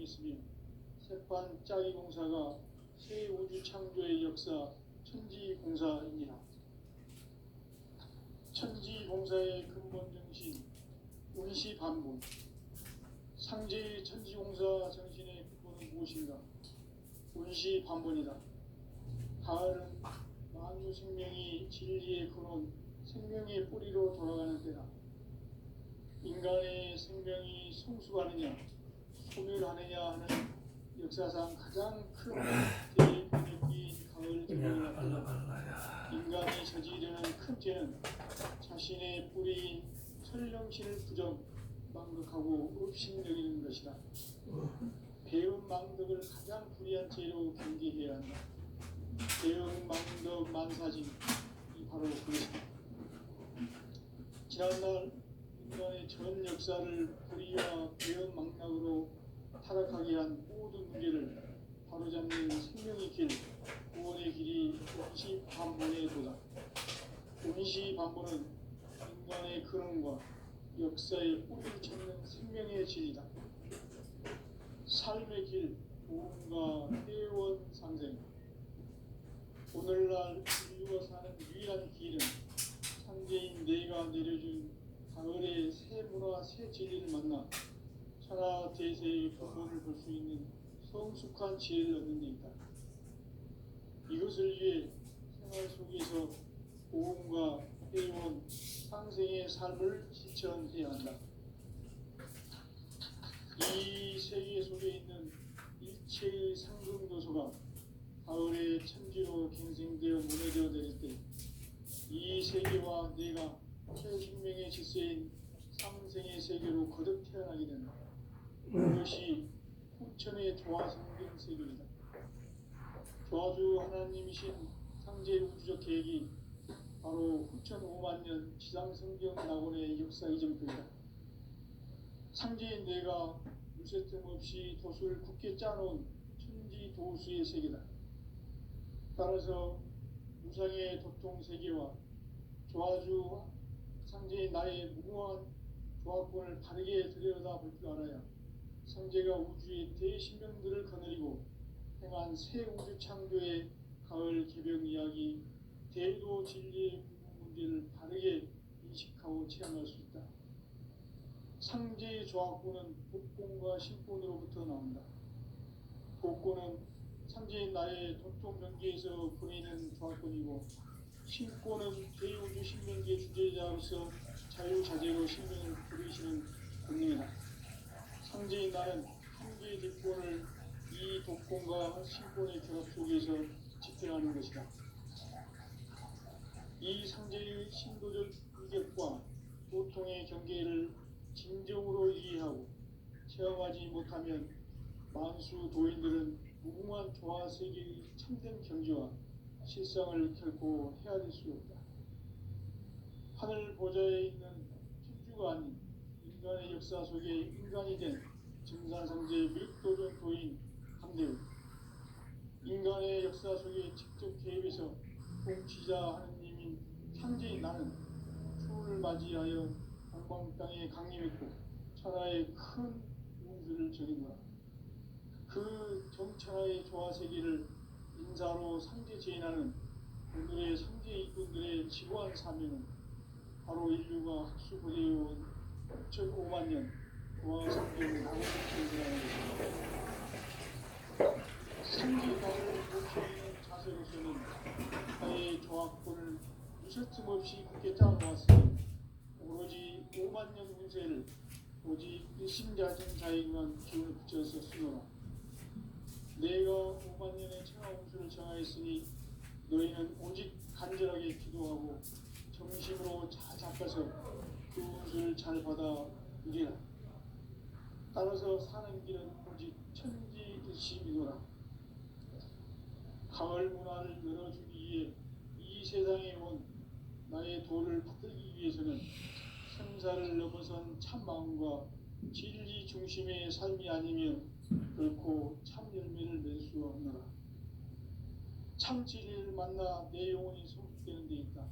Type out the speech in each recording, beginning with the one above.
있으며 색반 짜기 공사가 새 우주 창조의 역사 천지공사입니다. 천지공사의 근본 정신 운시반본. 상제의 천지공사 정신의 근본은 무엇인가? 운시반본이다. 가을은 만유 생명이 진리의 근원, 생명의 뿌리로 돌아가는 때다. 인간의 생명이 성숙하느냐, 소멸하느냐 하는 역사상 가장 큰 대변혁기인 가을 개명이다. 인간이 저지르는 큰 죄는 자신의 뿌리인 천령신을 망덕하고 업신여기는 것이다. 배운 망덕을 가장 불의한 죄로 경계해야 한다. 배운 망덕 만사진이 바로 그것이다. 지난날 인간의 전 역사를 불의와 배운 망락으로 타락하게 한 모든 문제를 바로잡는 생명의 길, 구원의 길이 운시반본의 도다. 운시반본은 인간의 근원과 역사의 뿌리를 찾는 생명의 진이다. 삶의 길, 보험과 회원 상생. 오늘날 인류가 사는 유일한 길은 상제인 내가 내려준 가을의 새 문화, 새 진리를 만나 천하 대세의 근본을 볼 수 있는 성숙한 지혜를 얻는 데 있다. 이것을 위해 생활 속에서 보험과 회원, 상생의 삶을 실천해야 한다. 이 세계 속에 있는 일체의 상승도소가 가을의 천지로 갱생되어 무너져 내릴 때 이 세계와 내가 최생명의 질서인 상생의 세계로 거듭 태어나게 된다. 그것이 후천의 조화성경 세계이다. 조화주 하나님이신 상제 우주적 계획이 바로 후천 5만 년 지상성경 낙원의 역사 이전표이다. 상제인 내가 물새틈 없이 도수를 굳게 짜놓은 천지 도수의 세계다. 따라서 무상의 도통 세계와 조화주 상제인 나의 무궁한 조화권을 바르게 들여다볼 줄 알아야 상제가 우주의 대신명들을 거느리고 행한 새 우주 창조의 가을 개병 이야기, 대도 진리의 문제를 바르게 인식하고 체험할 수 있다. 상제의 조화권은 복권과 신권으로부터 나온다. 복권은 상제인 나의 도통 경계에서 보이는 조화권이고, 신권은 대우주 신명기의 주제자로서 자유자재로 신명을 부르시는 권능이다. 상제인 나는 한계의 뒷권을 이 독권과 신권의 결합 속에서 집행하는 것이다. 이 상제의 신도적 위격과 도통의 경계를 진정으로 이해하고 체험하지 못하면 만수 도인들은 무궁한 조화세계의 참된 경지와 실상을 결코 헤아릴 수 없다. 하늘 보좌에 있는 천주가 아닌 인간의 역사 속에 인간이 된 증산상제의 밀도전 도인 강대우, 인간의 역사 속에 직접 개입해서 통치자 하느님인 상제인 나는 추운을 맞이하여 동방 땅에 강림했고 천하의 큰 운수를 전인노라. 그 정천하의 조화세계를 인사로 상제 제인하는 오늘의 상제 일꾼들의 지고한 사명은 바로 인류가 학수고대해온 5,500만 년 조화성경 낙원을 전진하는 것입니다. 상제 가를 모시는 자세로서는 나의 조화권을 무설틈 없이 굳게 짜놓았으니 오로지 5만 년 운세를 오직 일심자진 자에게만 기운을 붙여서 쓰노라. 내가 5만 년의 천하 운수를 정하였으니 너희는 오직 간절하게 기도하고 정심으로 잘 잡아서 그 운수를 잘 받아 누리라. 따라서 사는 길은 오직 천지 일심이노라. 가을 문화를 열어주기 위해 이 세상에 온 나의 도를 붙들기 위해서는 생사를 넘어선 참마음과 진리 중심의 삶이 아니면 결코 참 열매를 낼 수 없노라. 참 진리를 만나 내 영혼이 성숙되는 데 있다.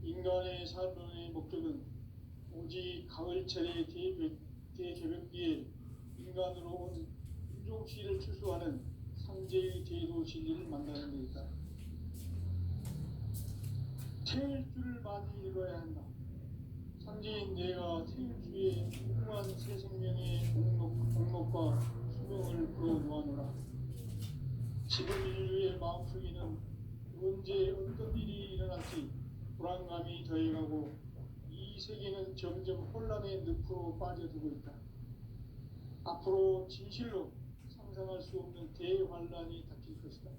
인간의 삶의 목적은 오직 가을철의 대개벽기에 인간으로 온 6시를 추수하는 상제의 대도 진리를 만나는 데 있다. 태일주를 많이 읽어야 한다. 상제인 내가 태일주의 무궁한 새 생명의 공목과 수명을 불어놓아노라. 지금 인류의 마음속에는 언제 어떤 일이 일어날지 불안감이 더해가고 이 세계는 점점 혼란의 늪으로 빠져들고 있다. 앞으로 진실로 상상할 수 없는 대환란이 닥칠 것이다.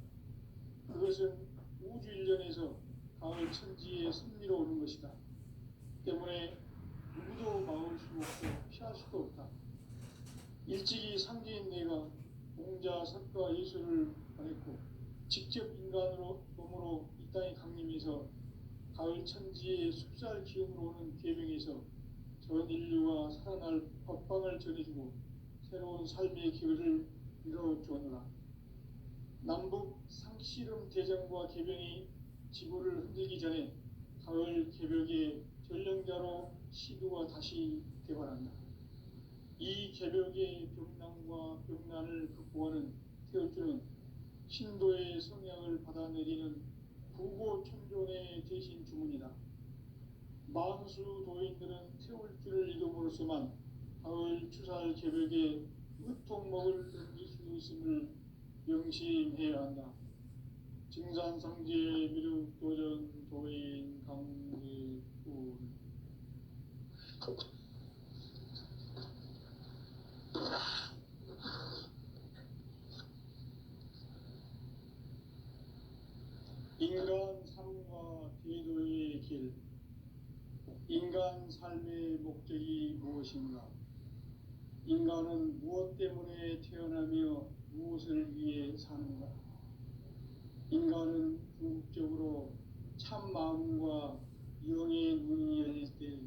그것은 우주 일련에서 가을 천지의 섭리로 오는 것이다. 때문에 누구도 막을 수 없고 피할 수도 없다. 일찍이 상제인 내가 공자, 석가, 예수를 보냈고 직접 인간으로 몸으로 이 땅에 강림해서 가을 천지의 숲살 기운으로 오는 계명에서 전 인류와 살아날 법방을 전해주고 새로운 삶의 기회를 이뤄주었노라. 남북 상씨름 대전과 개병이 지구를 흔들기 전에 가을 개벽의 전령자로 시도가 다시 개발한다. 이 개벽의 병난과 병난을 극복하는 태울주는 신도의 성향을 받아내리는 부고천존의 대신 주문이다. 만수 도인들은 태울주를 이름으로서만 가을 추살 개벽의 으통목을 넘길 수 있음을 명심해야 한다. 증산상제 미륵도전 도인 강제군 인간 삶과 대도의 길. 인간 삶의 목적이 무엇인가? 인간은 무엇 때문에 태어나며 무엇을 위해 사는가? 인간은 궁극적으로 참 마음과 영의 문이 열릴 때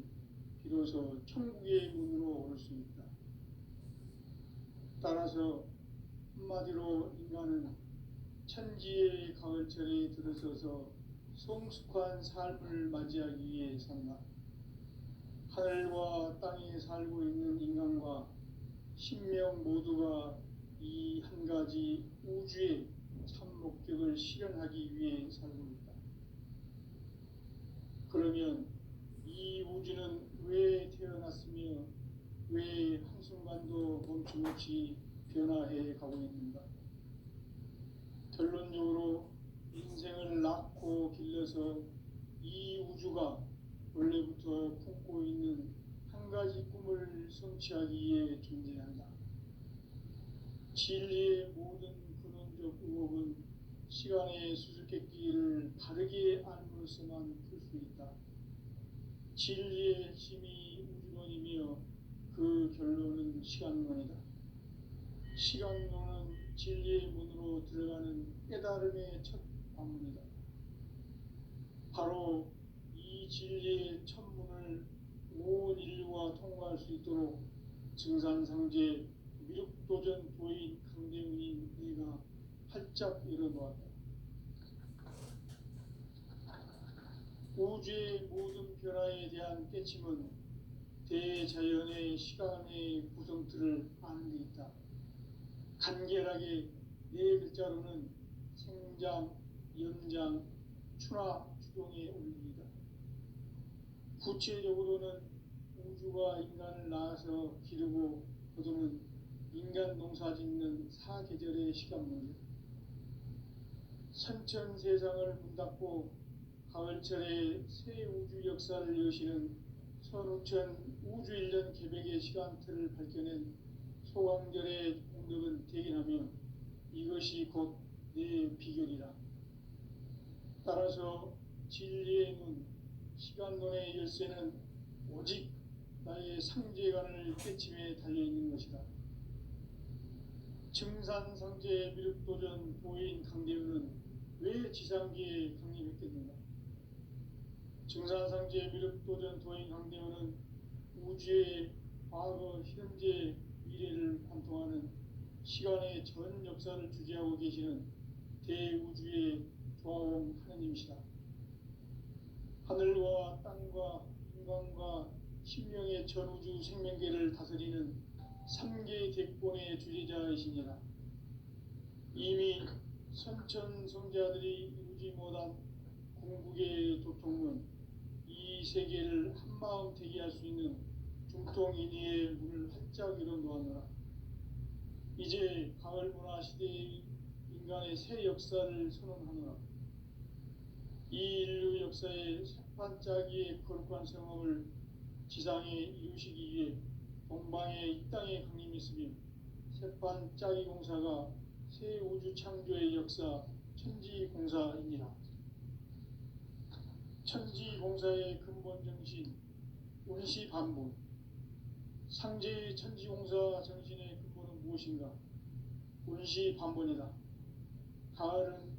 비로소 천국의 문으로 오를 수 있다. 따라서 한마디로 인간은 천지의 가을철에 들어서서 성숙한 삶을 맞이하기 위해 산다. 하늘과 땅에 살고 있는 인간과 신명 모두가 이 한 가지 우주의 참 목적을 실현하기 위해 살고 있다. 그러면 이 우주는 왜 태어났으며 왜 한순간도 멈춤없이 변화해 가고 있는가? 결론적으로 인생을 낳고 길러서 이 우주가 원래부터 품고 있는 한 가지 꿈을 성취하기 위해 존재한다. 진리의 모든 근원적 의혹은 시간의 수수께끼를 바르게 알므로서만 풀 수 있다. 진리의 핵심이 우주론이며 그 결론은 시간론이다. 시간론은 진리의 문으로 들어가는 깨달음의 첫 관문이다. 바로 이 진리의 첫 문을 온 인류가 통과할 수 있도록 증산상제 미륵도전 도인 강대훈인 내가 활짝 열어놓았다. 우주의 모든 변화에 대한 깨침은 대자연의 시간의 구성틀을 아는 데 있다. 간결하게 네 글자로는 생장, 연장, 추나 추동의 원리이다. 구체적으로는 우주가 인간을 낳아서 기르고 거두는 인간 농사 짓는 사계절의 시간문이다. 선천 세상을 문닫고 가을철에 새 우주 역사를 여시는 선우천 우주일년 개백의 시간틀을 밝혀낸 소강절의 공덕은 대견하며 이것이 곧 내 비결이라. 따라서 진리의 눈, 시간론의 열쇠는 오직 나의 상제관을 깨침에 달려있는 것이다. 증산상제 미륵도전 도인 강대훈은 왜 지상계에 강림했겠는가? 증산상제 미륵도전 도인 강대훈은 우주의 과거, 현재, 미래를 관통하는 시간의 전 역사를 주재하고 계시는 대우주의 조화원 하느님이시다. 하늘과 땅과 인간과 신명의 전우주 생명계를 다스리는 삼계 대권의 주재자이시니라. 이미 선천 성자들이 이루지 못한 궁극의 도통은 이 세계를 한마음 되게 할 수 있는 중통인의의 문을 활짝 열어 놓았노라. 이제 가을 문화 시대의 인간의 새 역사를 선언하노라. 이 인류 역사의 새반짝이의 거룩한 성업을 지상에 이루시기 위해 동방의 이 땅에 강림했으며 새반짝이 공사가 새 우주 창조의 역사 천지공사이니라. 천지공사의 근본 정신 운시반본. 상제의 천지공사 정신의 근본은 무엇인가? 운시반본이다. 가을은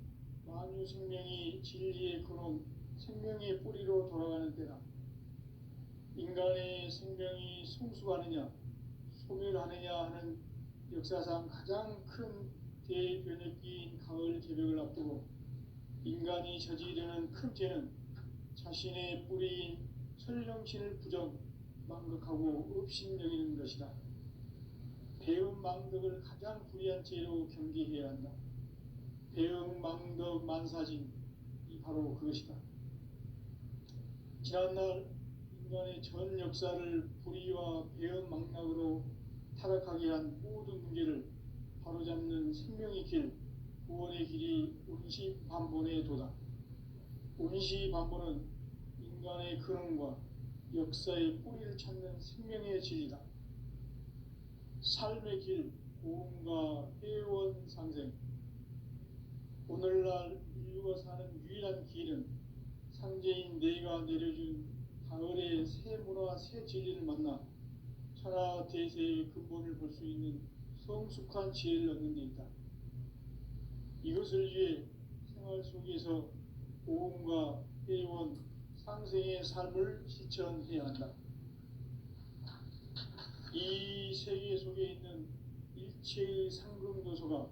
만유 생명이 진리의 근원 생명의 뿌리로 돌아가는 때다. 인간의 생명이 성숙하느냐 소멸하느냐 하는 역사상 가장 큰 대변혁기인 가을 개벽을 앞두고 인간이 저지르는 큰 죄는 자신의 뿌리인 설령신을 부정 망극하고 업신여기는 것이다. 배음 망덕을 가장 불의한 죄로 경계해야 한다. 배음 망덕 만사진 이 바로 그것이다. 지난날 인간의 전 역사를 불의와 배음 망락으로 타락하게 한 모든 문제를 바로잡는 생명의 길, 구원의 길이 운시반본의 도다. 운시반본은 인간의 근원과 역사의 뿌리를 찾는 생명의 진리다. 삶의 길, 고음과 회원 상생. 오늘날 인류가 사는 유일한 길은 상제인 내가 내려준 가을의 새 문화 새 진리를 만나 천하 대세의 근본을 볼 수 있는 성숙한 지혜를 얻는 데 있다. 이것을 위해 생활 속에서 고음과 회원 상생의 삶을 실천해야 한다. 이 세계 속에 있는 일체의 상금도서가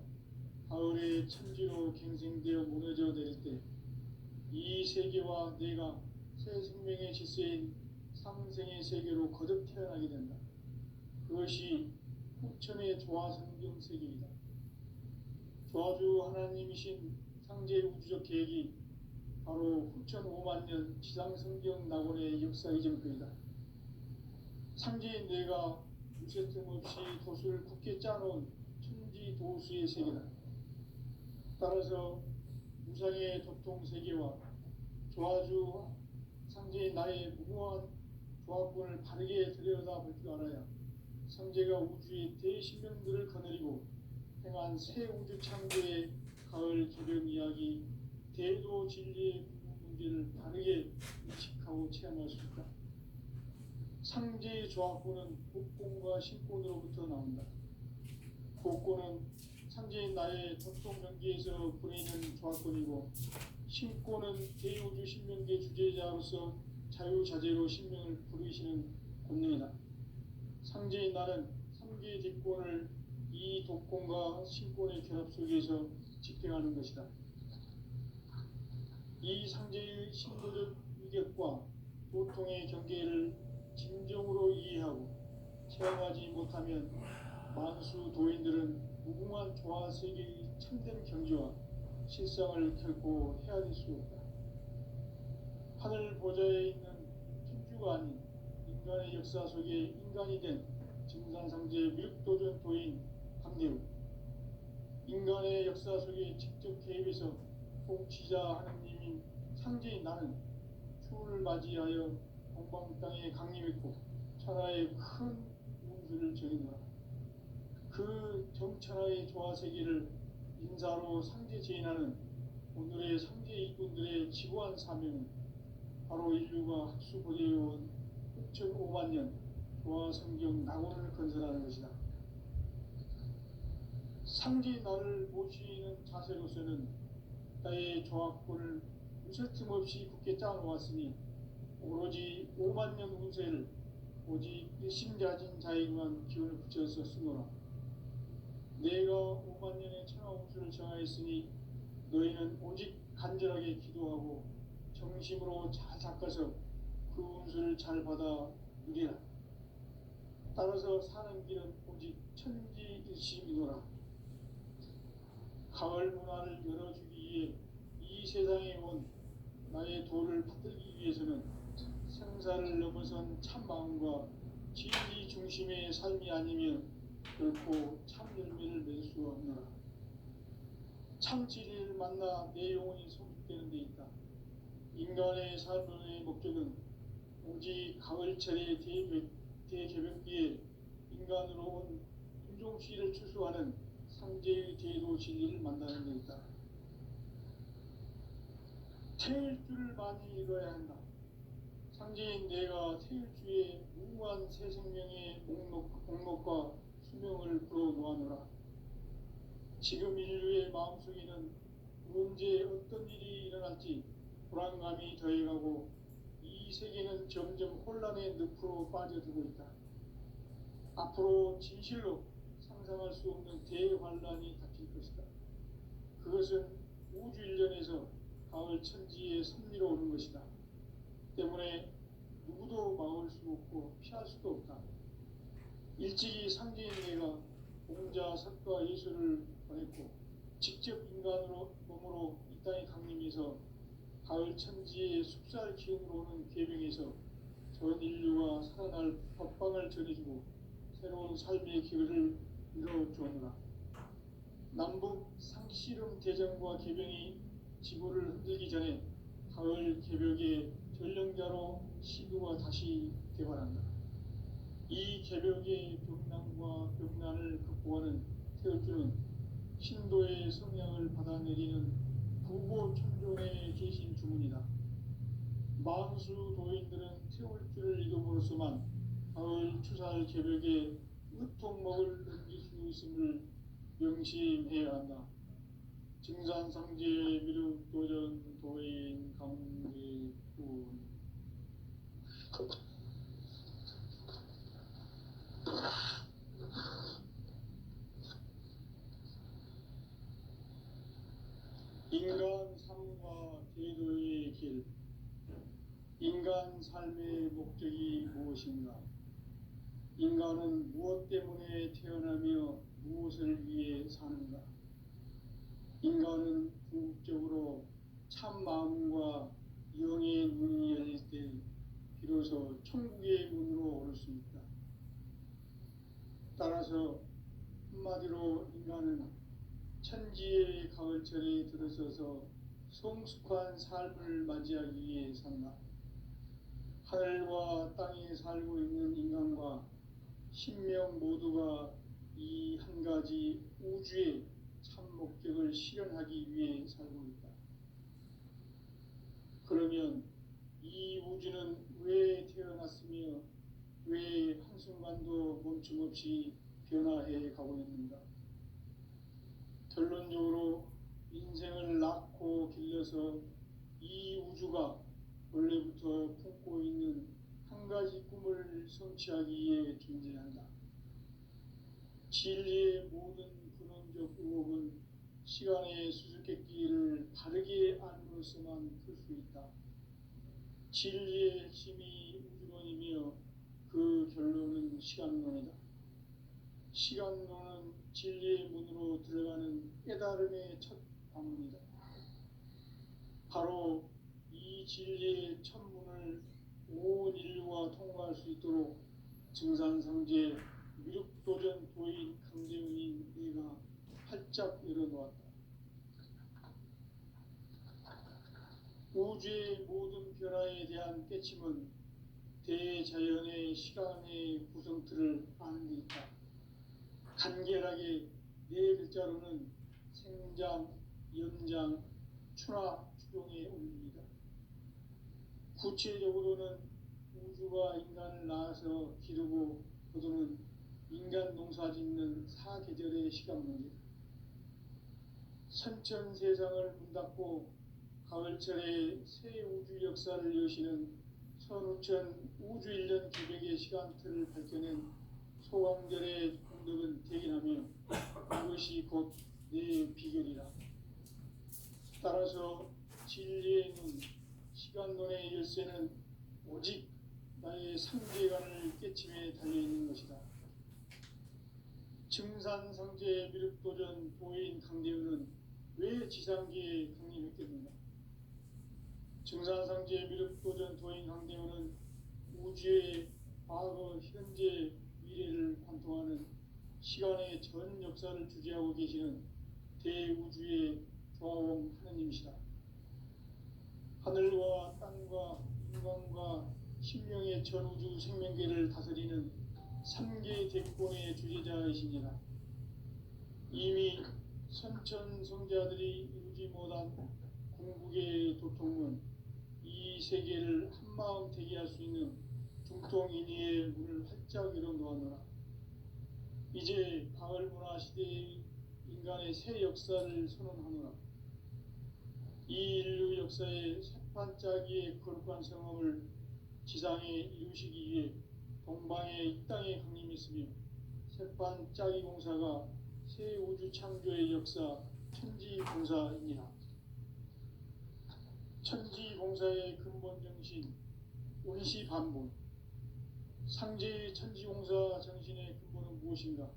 가을의 천지로 갱생되어 무너져 내릴 때 이 세계와 내가 새 생명의 질서인 상생의 세계로 거듭 태어나게 된다. 그것이 후천의 조화성경 세계이다. 조화주 하나님이신 상제의 우주적 계획이 바로 후천 5만 년 지상성경 낙원의 역사 이전표이다. 상제인 내가 무쇠 틈 없이 도수를 굳게 짜놓은 천지 도수의 세계다. 따라서 무상의 도통 세계와 조화주 상제인 나의 무궁한 조합권을 바르게 들여다볼 줄 알아야 상제가 우주의 대신명들을 거느리고 행한 새 우주 창조의 가을 개변 이야기 대도 진리의 문제를 바르게 인식하고 체험할 수 있다. 상제의 조합권은 복권과 신권으로부터 나온다. 복권은 상제인 나의 전통 경기에서 부리는 조합권이고 신권은 대우주 신명계 주제자로서 자유자재로 신명을 부르시는 권능이다. 상제인 나는 3개의 뒷권을 이 독권과 신권의 결합 속에서 집행하는 것이다. 이 상제의 신도적 위격과 도통의 경계를 진정으로 이해하고 체험하지 못하면 만수 도인들은 무궁한 조화 세계의 참된 경지와 실상을 결코 헤아릴 수 없다. 하늘 보좌에 있는 천주가 아닌 인간의 역사 속에 인간이 된 증산상제 미륵도전 도인 강대우. 인간의 역사 속에 직접 개입해서 통치자 하느님인 상제인 나는 추를 맞이하여 동방 땅에 강림했고 천하의 큰 운수를 정해놓아. 그 정천하의 조화 세계를 인사로 상제 제인하는 오늘의 상제 일꾼들의 지고한 사명은 바로 인류가 학수고대해온 6,5만 년 조화 성경 낙원을 건설하는 것이다. 상제 나를 모시는 자세로서는 나의 조합권을 무쇠틈 없이 굳게 짜놓았으니 오로지 5만 년 운세를 오직 일심자진 자에게만 기운을 붙여서 쓰노라. 내가 5만 년의 천하 운수를 정하였으니 너희는 오직 간절하게 기도하고 정심으로 잘 닦아서 그 운수를 잘 받아 누리라. 따라서 사는 길은 오직 천지일심이노라. 가을 문화를 열어주기 위해 이 세상에 온 나의 도를 받들기 위해서는 생사를 넘어선 참 마음과 진리 중심의 삶이 아니면 결코 참 열매를 맺을 수 없노라. 참 진리를 만나 내 영혼이 성숙되는 데 있다. 인간의 삶의 목적은 오직 가을철의 대개벽기에 인간으로 온 인종씨를 추수하는 상제의 대도 진리를 만나는 데 있다. 태일주를 많이 읽어야 한다. 상제인 내가 태일주의 무한 새 생명의 목록과 수명을 불어놓아노라. 지금 인류의 마음속에는 언제 어떤 일이 일어날지 불안감이 더해가고 이 세계는 점점 혼란의 늪으로 빠져들고 있다. 앞으로 진실로 상상할 수 없는 대환란이 닥칠 것이다. 그것은 우주 일련에서 가을 천지의 섭리로 오는 것이다. 때문에 누구도 막을 수 없고 피할 수도 없다. 일찍이 상제인 내가 공자, 석가, 예수를 보냈고 직접 인간으로 몸으로 이 땅에 강림해서 가을 천지의 숲살 기운으로 오는 계명에서 전 인류가 살아날 법방을 전해주고 새로운 삶의 기회를 이뤄주었노라. 남북 상씨름 대전과 개병이 지구를 흔들기 전에 가을 개벽의 전령자로 시도가 다시 개발한다. 이 개벽의 벽난과 벽난을 극복하는 태울주는 신도의 성향을 받아내리는 부보천존에 계신 주문이다. 만수 도인들은 태울주를 읽음으로써만 가을 추살 개벽에 으통먹을 넘길 수 있음을 명심해야 한다. 증산상제 미륵도전 도인 강제군. 인간 삶과 제도의 길. 인간 삶의 목적이 무엇인가? 인간은 무엇 때문에 태어나며 무엇을 위해 사는가? 인간은 궁극적으로 참 마음과 영의 문이 열릴 때 비로소 천국의 문으로 오를 수 있다. 따라서 한마디로 인간은 천지의 가을철에 들어서서 성숙한 삶을 맞이하기 위해 산다. 하늘과 땅에 살고 있는 인간과 신명 모두가 이 한 가지 우주의 참 목적을 실현하기 위해 살고 있다. 그러면 이 우주는 왜 태어났으며 왜 한순간도 멈춤없이 변화해 가고 있는가? 결론적으로 인생을 낳고 길러서 이 우주가 원래부터 품고 있는 한 가지 꿈을 성취하기 위해 존재한다. 진리의 모든 근원적 의혹은 시간의 수수께끼를 바르게 알므로써만 풀 수 있다. 진리의 핵심이 우주론이며 그 결론은 시간론이다. 시간론은 진리의 문으로 들어가는 깨달음의 첫 방문이다. 바로 이 진리의 첫 문을 온 인류가 통과할 수 있도록 증산상제 미륵도전 도인 강대훈이 내가 활짝 열어놓았다. 우주의 모든 변화에 대한 깨침은 대자연의 시간의 구성틀을 아는 데 있다. 간결하게 네 글자로는 생장, 연장, 추나 추종에 올립니다. 구체적으로는 우주가 인간을 낳아서 기르고 거두는 인간 농사 짓는 사계절의 시간 문제. 선천 세상을 문 닫고 가을철에 새 우주 역사를 여시는 선우천 우주 1년 기백의 시간틀을 밝혀낸 소강절의 공덕은 대견하며 그것이 곧 내 비결이라. 따라서 진리의 눈, 시간론의 열쇠는 오직 나의 상제관을 깨침에 달려있는 것이다. 증산상제 미륵도전 도인 강대훈은 왜 지상계에 강림했겠는가? 증산상제 미륵도전 도인 강대원은 우주의 과거, 현재, 미래를 관통하는 시간의 전 역사를 주재하고 계시는 대우주의 조화원 하느님이시다. 하늘과 땅과 인간과 신명의 전우주 생명계를 다스리는 삼계 대권의 주재자이십니다. 이미 선천성자들이 이루지 못한 궁극의 도통은 이 세계를 한마음 되게 할 수 있는 중통인의의 문을 활짝 열어놓았노라. 이제 가을 문화 시대의 인간의 새 역사를 선언하노라. 이 인류 역사의 새판짜기의 거룩한 성험을 지상에 이루시기 위해 동방의 이 땅에 강림했으며 새판짜기 공사가 새 우주 창조의 역사 천지공사입니다. 천지공사의 근본 정신 원시반본. 상제의 천지공사 정신의 근본은 무엇인가?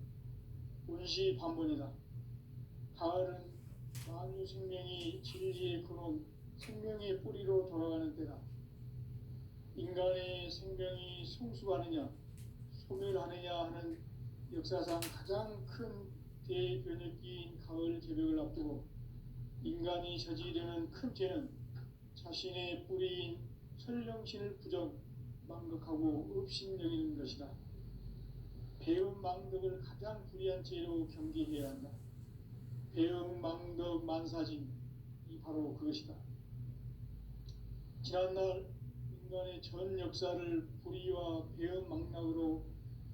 원시반본이다. 가을은 만유 생명이 진리의 근원, 생명의 뿌리로 돌아가는 때다. 인간의 생명이 성숙하느냐, 소멸하느냐 하는 역사상 가장 큰 대변혁기인 가을 개벽을 앞두고 인간이 저지르는 큰 죄는 자신의 뿌리인 설령신을 부정, 망극하고 업신여기는 것이다. 배음 망덕을 가장 불의한 죄로 경계해야 한다. 배음 망덕 만사진이 바로 그것이다. 지난날 인간의 전 역사를 불의와 배음 망락으로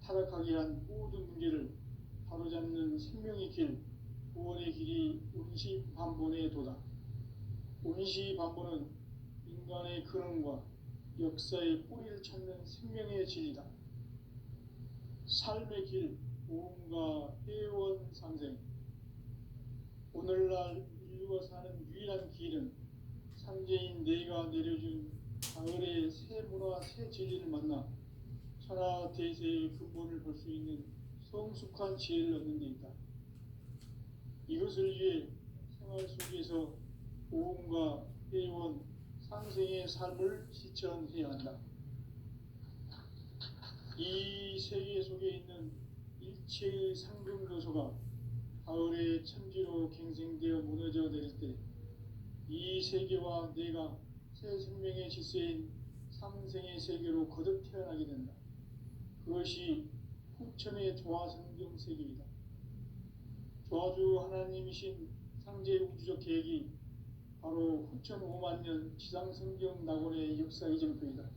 타락하게 한 모든 문제를 바로잡는 생명의 길, 구원의 길이 원시반본의 도다. 원시반본은 인간의 근원과 역사의 뿌리를 찾는 생명의 진리다. 삶의 길, 보험과 회원 상생. 오늘날 인류가 사는 유일한 길은 상제인 내가 내려준 가을의 새 문화, 새 진리를 만나 천하 대세의 근본을 볼 수 있는 성숙한 지혜를 얻는 데 있다. 이것을 위해 생활 속에서 보험과 회원, 상생의 삶을 실천해야 한다. 이 세계 속에 있는 일체의 상금 요소가 가을의 천지로 갱생되어 무너져 내릴 때 이 세계와 내가 새 생명의 질서인 상생의 세계로 거듭 태어나게 된다. 그것이 후천의 조화성경 세계이다. 조화주 하나님이신 상제 우주적 계획이 바로 후천 5만 년 지상성경 낙원의 역사 이정표이다.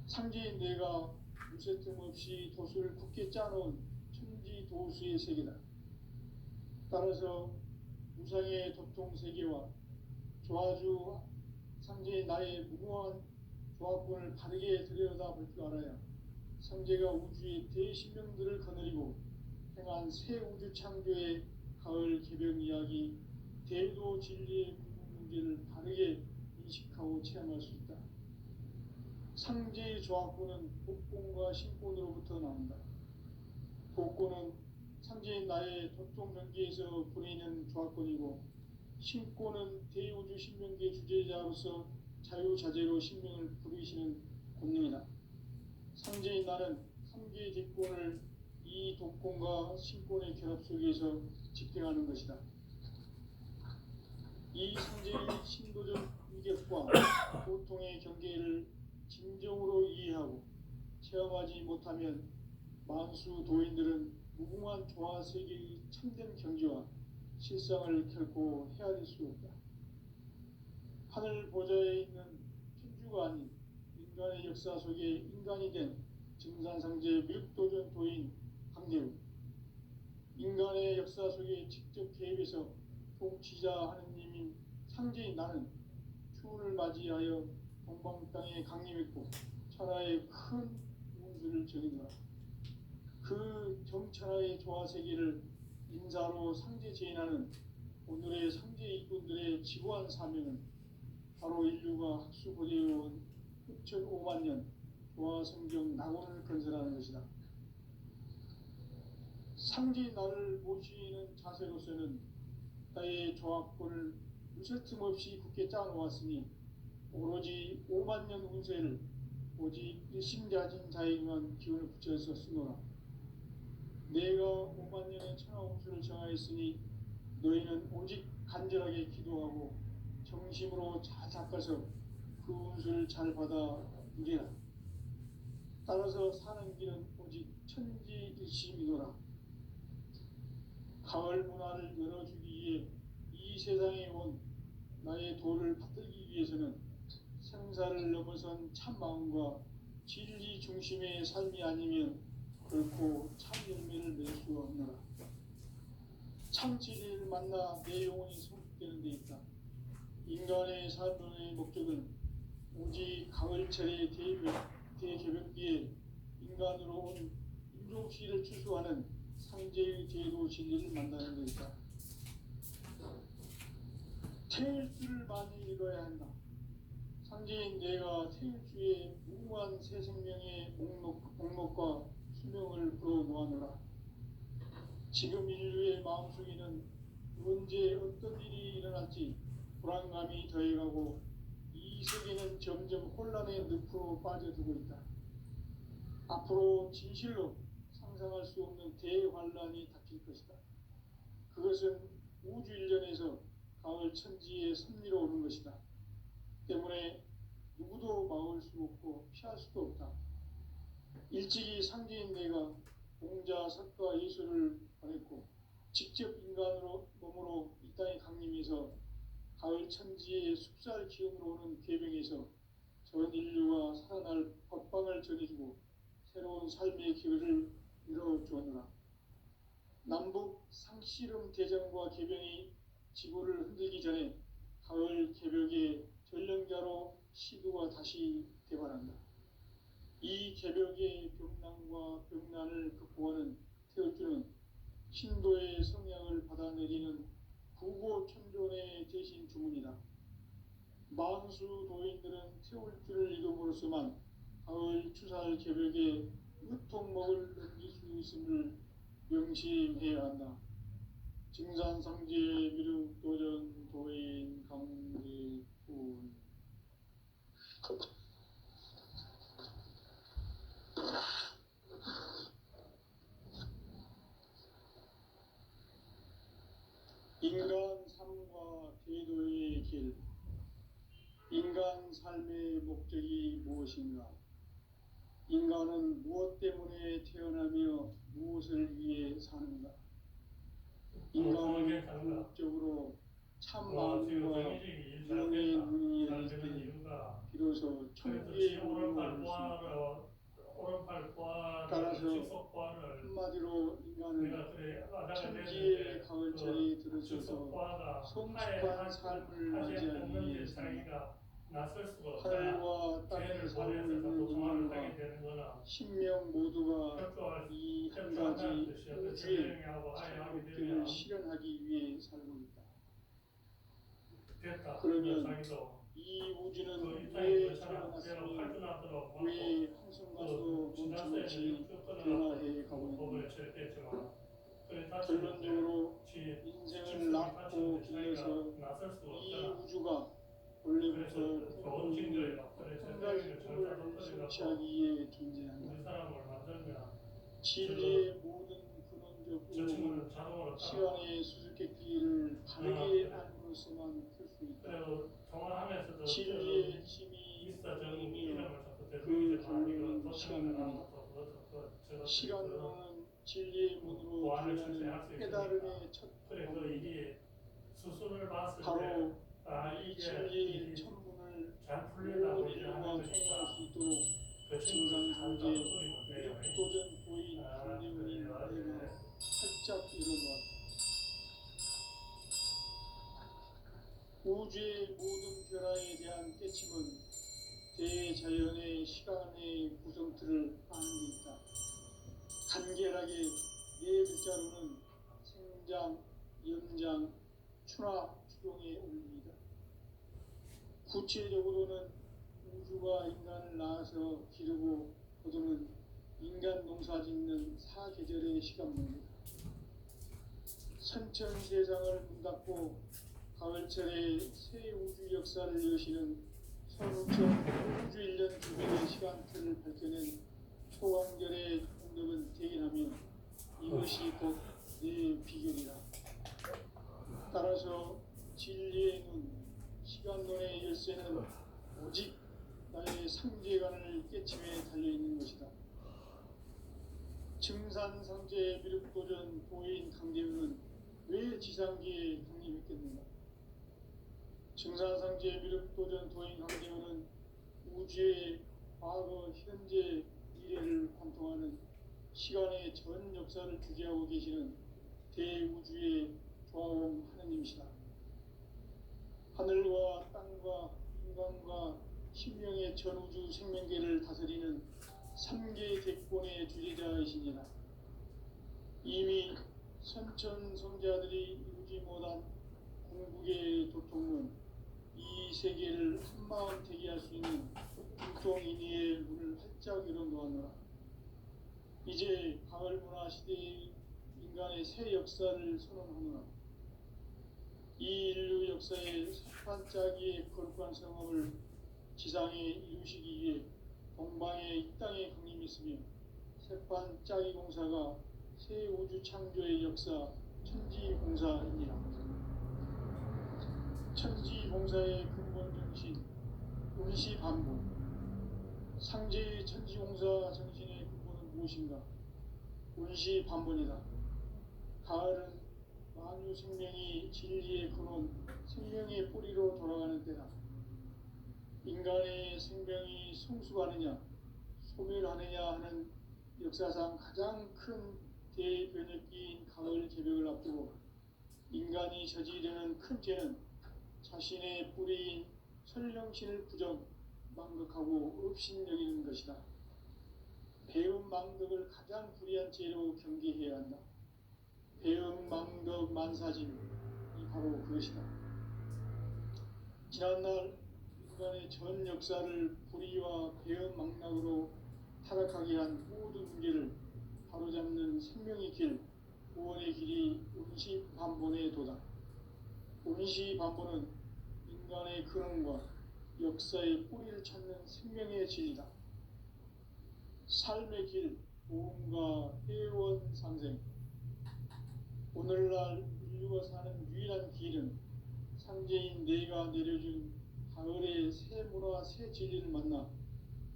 상제인 내가 무쇠틈 없이 도수를 굳게 짜놓은 천지 도수의 세계다. 따라서 무상의 도통 세계와 조화주 상제인 나의 무궁한 조합권을 바르게 들여다볼 줄 알아야 상제가 우주의 대신명들을 거느리고 행한 새 우주 창조의 가을 개벽 이야기, 대도 진리의 궁극 문제를 바르게 인식하고 체험할 수 있다. 상제의 조합권은 복권과 신권으로부터 나온다. 복권은 상제인 나의 도통 경계에서 보내는 조합권이고, 신권은 대우주 신명계 주제자로서 자유자재로 신명을 부르시는 권능이다. 상제인 나는 3개의 대권을 이 독권과 신권의 결합 속에서 집행하는 것이다. 이 상제의 신도적 위격과 고통의 경계를 진정으로 이해하고 체험하지 못하면 만수 도인들은 무궁한 조화 세계의 참된 경지와 실상을 결코 헤아릴 수 없다. 하늘 보좌에 있는 천주가 아닌 인간의 역사 속에 인간이 된 증산상제 미륵도전 도인 강대우, 인간의 역사 속에 직접 개입해서 통치자 하느님인 상제인 나는 추운을 맞이하여 동방 땅에 강림했고 천하의 큰 운수를 정의노라. 그 정천하의 조화 세계를 인사로 상제 제인하는 오늘의 상제 일꾼들의 지구한 사명은 바로 인류가 학수고대해온 후천 5만 년 조화 성경 낙원을 건설하는 것이다. 상제인 나를 모시는 자세로서는 나의 조합권을 무쇠틈 없이 굳게 짜놓았으니 오로지 5만 년 운세를 오직 일심자진 자에게만 기운을 붙여서 쓰노라. 내가 5만 년의 천하운수를 정하였으니 너희는 오직 간절하게 기도하고 정심으로 잘 닦아서 그 운수를 잘 받아 누리라. 따라서 사는 길은 오직 천지일심이노라. 가을 문화를 열어주기 위해 이 세상에 온 나의 도를 받들기 위해서는 생사를 넘어선 참 마음과 진리 중심의 삶이 아니면 결코 참 열매를 맺을 수 없노라. 참 진리를 만나 내 영혼이 성숙되는 데 있다. 인간의 삶의 목적은 오직 가을철의 대개벽기에 인간으로 온 인종시를 추수하는 상제의 제도 진리를 만나는 데 있다. 태일주를 많이 읽어야 한다. 상제인 내가 태일주의 무궁한 새 생명의 목록과 수명을 불어놓아노라. 지금 인류의 마음속에는 언제 어떤 일이 일어날지 불안감이 더해가고 이 세계는 점점 혼란의 늪으로 빠져들고 있다. 앞으로 진실로 상상할 수 없는 대환란이 닥칠 것이다. 그것은 우주 일련에서 가을 천지의 섭리로 오는 것이다. 때문에 누구도 막을 수 없고 피할 수도 없다. 일찍이 상제인 내가 공자, 석가, 예술을 보냈고 직접 인간으로 몸으로 이 땅에 강림해서 가을 천지의 숲살 기운으로 오는 궤병에서 전 인류가 살아날 법방을 전해주고 새로운 삶의 기회를 열어주었노라. 남북 상씨름 대전과 개병이 지구를 흔들기 전에 가을 개벽의 전령자로 시도가 다시 대발한다. 이 개벽의 병난과 병난을 극복하는 태울주는 신도의 성향을 받아내리는 구고천존의 대신 주문이다. 만수 도인들은 태울주를 읽음으로써만 가을 추살 개벽의 으통목을 넘길 수 있음을 명심해야 한다. 증산상제 미륵도전 도인 강대군. 인간 삶과 제도의 길. 인간 삶의 목적이 무엇인가? 인간은 무엇 때문에 태어나며 무엇을 위해 사는가? 인간은 궁극적으로 참 마음과 영의 눈이 열릴 때 비로소 천국의 문을 열 수 있다. 따라서 한마디로 인간은 천지의 가을철이 들어서서 성숙한 삶을 맞이하기 위해 산다. 하늘과 땅에 살고 있는 인간과 신명 모두가 이 한 가지 우주의 참목들을 실현하기 위해 살고 있다. 그러면 이 우주는 왜 태어났으며 왜 한순간도 멈춤없이 변화해 가고 있는가? 결론적으로 인생을 낳고 길러서 이 우주가 원래부터 꿈꾸는 한 가지 꿈을 성취하기 위해 존재한다. 진리의 모든 근원적 의혹은 시간의 수수께끼를 바르게 알므로서만 풀 수 있다. 진리의 힘이 영이며 그 결론은 시간론이다. 시간론은 진리의 문으로 들어가는 깨달음의 첫 방문이다. 바로 이 진리의 천문을 모든 인류가 통과할 수 있도록 증산상제 미륵도전 도인 강대훈인 내가 활짝 열어놓았다. 우주의 모든 변화에 대한 깨침은 대자연의 시간의 구성틀을 아는 데 있다. 간결하게 네 글자로는 생장, 연장, 추나, 추동의 원리이다. 구체적으로는 우주가 인간을 낳아서 기르고 거두는 인간 농사 짓는 사계절의 시간론이다. 천천 세상을 문 닫고 가을철에 새 우주 역사를 여시는 서울청 우주 1년 주기의 시간틀을 밝혀낸 초강절의 공덕은 대견하며 이것이 곧 내 비결이라. 따라서 진리의 눈, 시간론의 열쇠는 오직 나의 상제관을 깨침에 달려있는 것이다. 증산상제 미륵도전 도인 강대우는 왜 지상기에 강림했겠는가? 증산상제 미륵도전 도인 강대우는 우주의 과거, 현재, 미래를 관통하는 시간의 전 역사를 주재하고 계시는 대우주의 조화원 하느님이시다. 하늘과 땅과 인간과 신명의 전우주 생명계를 다스리는 3개 대권의 주제자이시니라. 이미 선천성자들이 이루지 못한 궁극의 도통론, 이 세계를 한마음 대기할 수 있는 불통인의의 문을 활짝 열어놓았노라. 이제 가을 문화 시대의 인간의 새 역사를 선언하노라. 이 인류 역사의 반짝이의 거룩한 성업을 지상에 이루시기 위해 동방의 이 땅에 강림했으며 새반짝이 공사가 새 우주 창조의 역사 천지공사이니라. 천지공사의 근본 정신 운시반복. 상제의 천지공사 정신의 근본은 무엇인가? 운시반본이다. 가을은 만유 생명이 진리의 근원, 생명의 뿌리로 돌아가는 때다. 인간의 생명이 성숙하느냐, 소멸하느냐 하는 역사상 가장 큰 대변혁기인 가을 개벽을 앞두고 인간이 저지르는 큰 죄는 자신의 뿌리인 설령신을 부정, 망극하고 업신여기는 것이다. 배음 망덕을 가장 불의한 죄로 경계해야 한다. 배음 망덕 만사진이 바로 그것이다. 지난날 인간의 전 역사를 불의와 배음 망락으로 타락하게 한 모든 문제를 바로잡는 생명의 길, 구원의 길이 운시반본의 도다. 운시반본은 인간의 근원과 역사의 뿌리를 찾는 생명의 진리다. 삶의 길, 보험과 회원 상생. 오늘날 인류가 사는 유일한 길은 상제인 내가 내려준 가을의 새 문화, 새 진리를 만나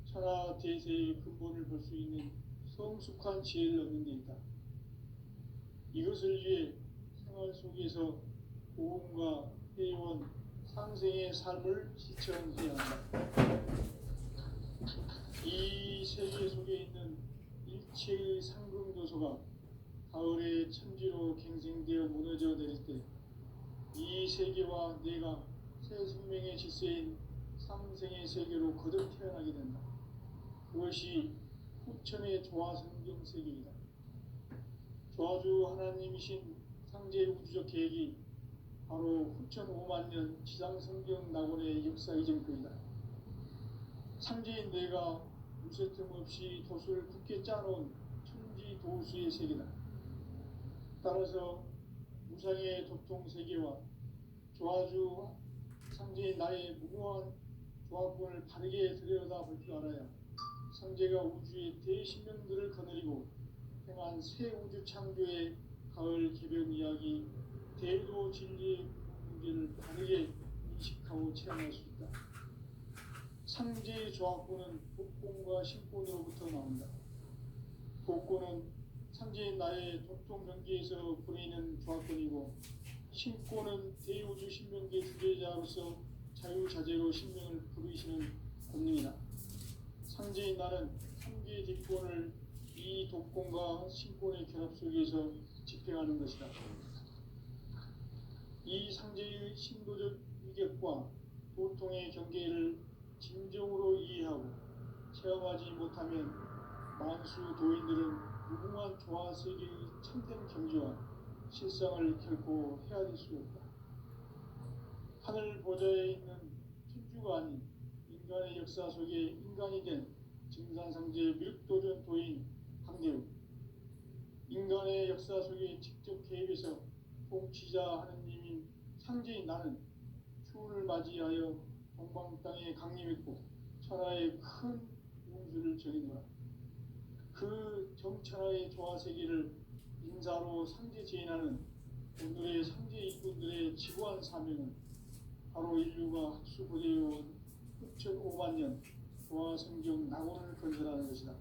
천하 대세의 근본을 볼 수 있는 성숙한 지혜를 얻는 데 있다. 이것을 위해 생활 속에서 보험과 회원, 상생의 삶을 실천해야 한다. 이 세계 속에 있는 일체의 상금도서가 가을의 천지로 갱생되어 무너져 내릴 때 이 세계와 내가 새 생명의 질서인 상생의 세계로 거듭 태어나게 된다. 그것이 후천의 조화성경 세계이다. 조화주 하나님이신 상제 우주적 계획이 바로 후천 5만 년 지상성경 낙원의 역사 이전거이다. 상제인 내가 무쇠틈 없이 도수를 굳게 짜놓은 천지 도수의 세계다. 따라서 무상의 도통 세계와 조화주 상제인 나의 무궁한 조화권을 바르게 들여다볼 줄 알아야 상제가 우주의 대신명들을 거느리고 행한 새 우주 창조의 가을 개변 이야기, 대도 진리의 문제를 바르게 인식하고 체험할 수 있다. 상제의 조화권은 복권과 신권으로부터 나온다. 복권은 상제인 나의 도통 경계에서 보내는 조화권이고, 신권은 대우주 신명계 주제자로서 자유자재로 신명을 부르시는 권능이다. 상제인 나는 3개의 뒷권을 이 독권과 신권의 결합 속에서 집행하는 것이다. 이 상제의 신도적 위격과 도통의 경계를 진정으로 이해하고 체험하지 못하면 만수 도인들은 무궁한 조화 세계의 참된 경지와 실상을 결코 헤아릴 수 없다. 하늘 보좌에 있는 천주가 아닌 인간의 역사 속에 인간이 된 증산상제 미륵도전 도인 강대우. 인간의 역사 속에 직접 개입해서 통치자 하느님인 상제인 나는 추운을 맞이하여 동방 땅에 강림했고 천하의 큰 운수를 정했노라. 그 정천하의 조화세계를 인사로 상제 제인하는 오늘의 상제 이군들의 지구한 사명은 바로 인류가 학수고대해온 6,500만 년 조화성경 낙원을 건설하는 것이다.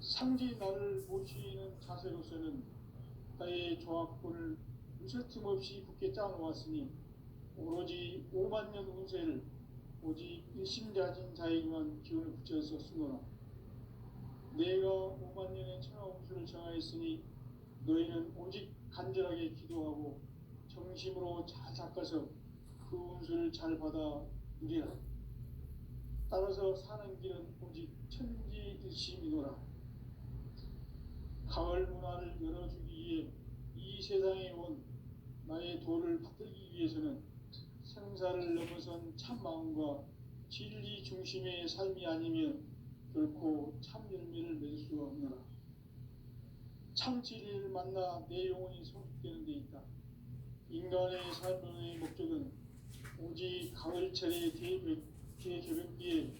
상제인 나를 모시는 자세로서는 나의 조합권을 무쇠틈 없이 굳게 짜놓았으니 오로지 5만 년 운세를 오직 일심자진 자에게만 기운을 붙여서 쓰노라. 내가 5만 년의 천하 운수를 정하였으니 너희는 오직 간절하게 기도하고 정심으로 잘 닦아서 그 운수를 잘 받아 누리라. 따라서 사는 길은 오직 천지일심이노라. 가을 문화를 열어주기 위해 이 세상에 온 나의 도를 받들기 위해서는 생사를 넘어선 참 마음과 진리 중심의 삶이 아니면 결코 참 열매를 맺을 수가 없노라. 참 진리를 만나 내 영혼이 성숙되는 데 있다. 인간의 삶의 목적은 오직 가을철의 대개벽기에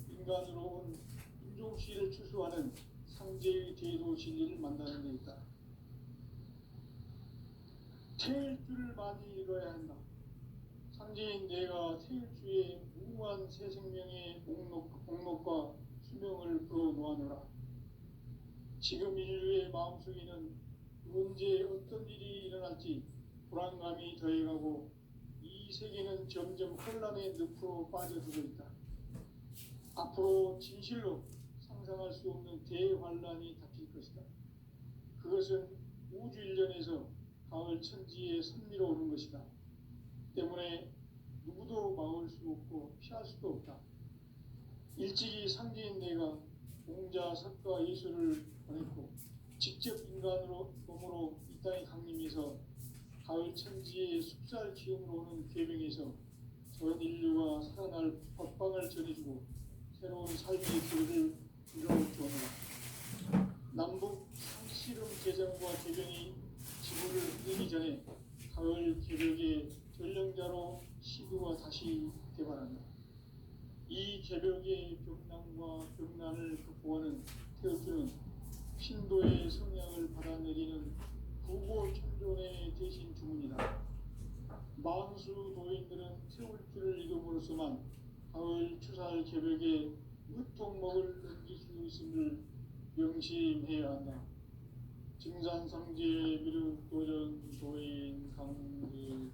인간으로 온 인종시를 추수하는 상제의 대도 진리를 만나는 데 있다. 태일주를 많이 읽어야 한다. 상제인 내가 태일주의 무궁한 새 생명의 목록과 수명을 풀어놓아노라. 지금 인류의 마음속에는 언제 어떤 일이 일어날지 불안감이 더해가고 이 세계는 점점 혼란의 늪으로 빠져들고 있다. 앞으로 진실로 상상할 수 없는 대환란이 닥칠 것이다. 그것은 우주 일련에서 가을 천지에 선미로 오는 것이다. 때문에 누구도 막을 수 없고 피할 수도 없다. 일찍이 상제인 내가 공자, 석가, 예수를 보냈고 직접 인간으로 몸으로 이 땅에 강림해서 가을 천지의 숲살 기운으로 오는 계명에서 전 인류가 살아날 법방을 전해주고 새로운 삶의 길을 이뤄주었노라. 남북 상씨름 개정과 개변이 지구를 흔들기 전에 가을 개벽의 전령자로 시구가 다시 개발한다. 이 개벽의 벽난과 벽난을 극복하는 태극주는 신도의 성량을 받아내리는 구고천존의 대신 주문이다. 만수 도인들은 태울주를 이름으로서만 가을 추살 개벽에 무통목을 넘길 수 있음을 명심해야 한다. 증산상제 미륵도전 도인 강대군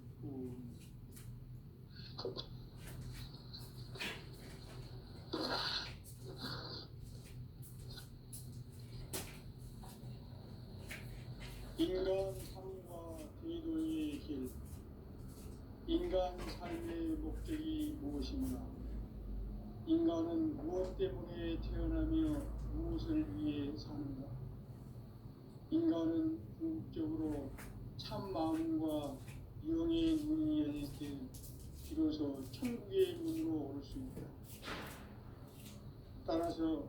인간 삶과 대도의 길. 인간 삶의 목적이 무엇인가? 인간은 무엇 때문에 태어나며 무엇을 위해 사는가? 인간은 궁극적으로 참 마음과 영의 문이 열릴 때 비로소 천국의 문으로 올 수 있다. 따라서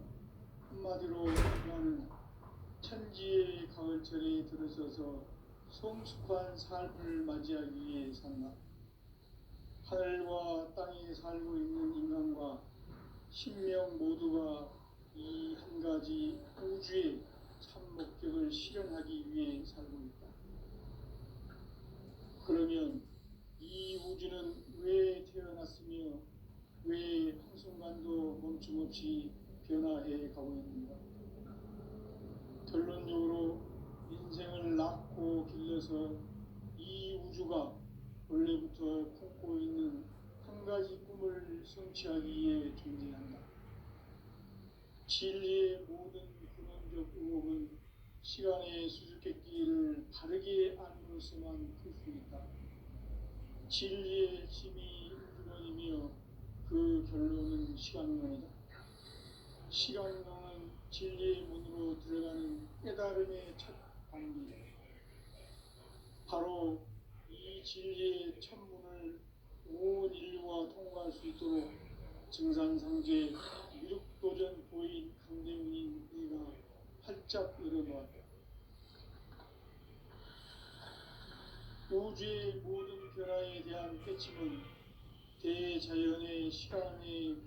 한마디로 인간은 천지의 가을철에 들어서서 성숙한 삶을 맞이하기 위해 산다. 하늘과 땅에 살고 있는 인간과 신명 모두가 이 한 가지 우주의 참 목적을 실현하기 위해 살고 있다. 그러면 이 우주는 왜 태어났으며 왜 한순간도 멈춤없이 변화해 가고 있는가? 결론적으로 인생을 낳고 길러서 이 우주가 원래부터 품고 있는 한 가지 꿈을 성취하기 위해 존재한다. 진리의 모든 근원적 의혹은 시간의 수수께끼를 바르게 안으로서만 풀 수 있다. 진리의 핵심이 근원이며 그 결론은 시간론이다. 시간론은 진리의 문으로 들어가는 깨달음의 첫 단계이다. 바로 이 진리의 천문을 온 인류가 통과할 수 있도록 증산상제 미륵도전 도인 강대문인 네가 활짝 열어놓았다. 우주의 모든 변화에 대한 깨침은 대자연의 시간의